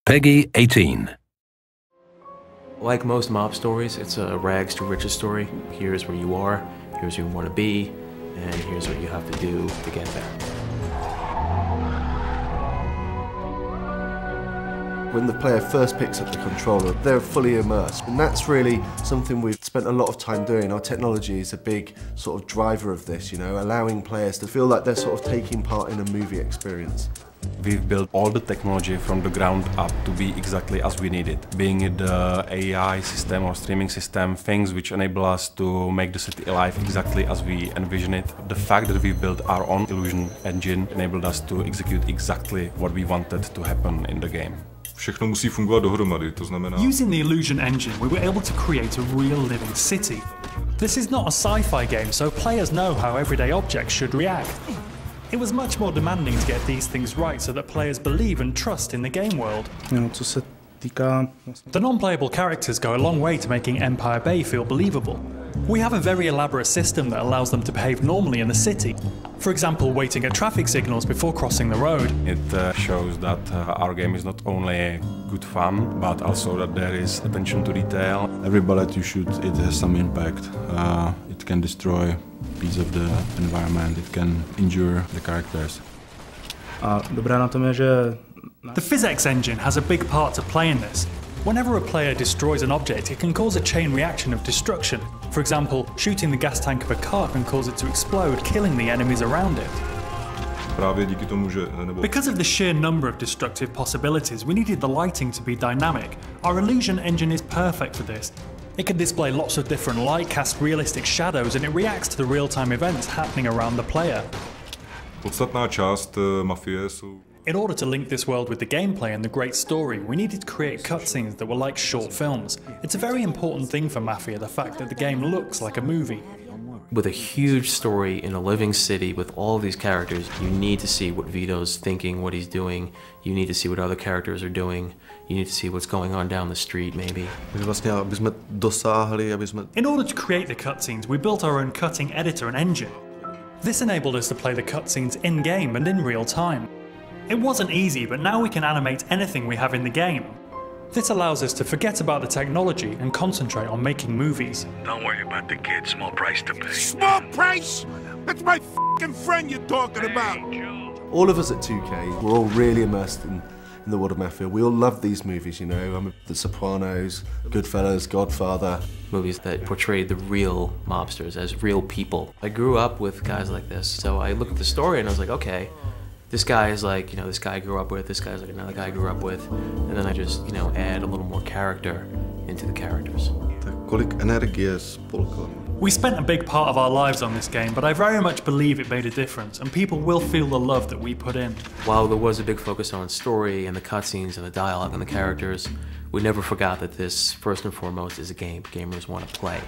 Peggy 18. Like most mob stories, it's a rags to riches story. Here's where you are, here's where you want to be, and here's what you have to do to get there. When the player first picks up the controller, they're fully immersed. And that's really something we've spent a lot of time doing. Our technology is a big sort of driver of this, you know, allowing players to feel like they're sort of taking part in a movie experience. We've built all the technology from the ground up to be exactly as we need it. Being it the AI system or streaming system, things which enable us to make the city alive exactly as we envision it. The fact that we built our own illusion engine enabled us to execute exactly what we wanted to happen in the game. Všechno musí fungovat dohromady, to znamená... Using the illusion engine, we were able to create a real living city. This is not a sci-fi game, so players know how everyday objects should react. It was much more demanding to get these things right so that players believe and trust in the game world. The non-playable characters go a long way to making Empire Bay feel believable. We have a very elaborate system that allows them to behave normally in the city. For example, waiting at traffic signals before crossing the road. It shows that our game is not only good fun, but also that there is attention to detail. Every bullet you shoot, it has some impact. It can destroy a piece of the environment, it can injure the characters. The physics engine has a big part to play in this. Whenever a player destroys an object, it can cause a chain reaction of destruction. For example, shooting the gas tank of a car can cause it to explode, killing the enemies around it. Because of the sheer number of destructive possibilities, we needed the lighting to be dynamic. Our illusion engine is perfect for this. It can display lots of different light, cast realistic shadows, and it reacts to the real-time events happening around the player. Podstatná část Mafie jsou... In order to link this world with the gameplay and the great story, we needed to create cutscenes that were like short films. It's a very important thing for Mafia, the fact that the game looks like a movie. With a huge story in a living city with all these characters, you need to see what Vito's thinking, what he's doing. You need to see what other characters are doing. You need to see what's going on down the street, maybe. In order to create the cutscenes, we built our own cutting editor and engine. This enabled us to play the cutscenes in-game and in real time. It wasn't easy, but now we can animate anything we have in the game. This allows us to forget about the technology and concentrate on making movies. Don't worry about the kid, small price to pay. Small price? That's my f***ing friend you're talking about. All of us at 2K, we're all really immersed in the world of Mafia. We all love these movies, you know, The Sopranos, Goodfellas, Godfather. Movies that portrayed the real mobsters as real people. I grew up with guys like this, so I looked at the story and I was like, okay, this guy is like, you know, this guy I grew up with, this guy's like another guy I grew up with, and then I just, you know, add a little more character into the characters. We spent a big part of our lives on this game, but I very much believe it made a difference, and people will feel the love that we put in. While there was a big focus on story and the cutscenes and the dialogue and the characters, we never forgot that this, first and foremost, is a game gamers want to play.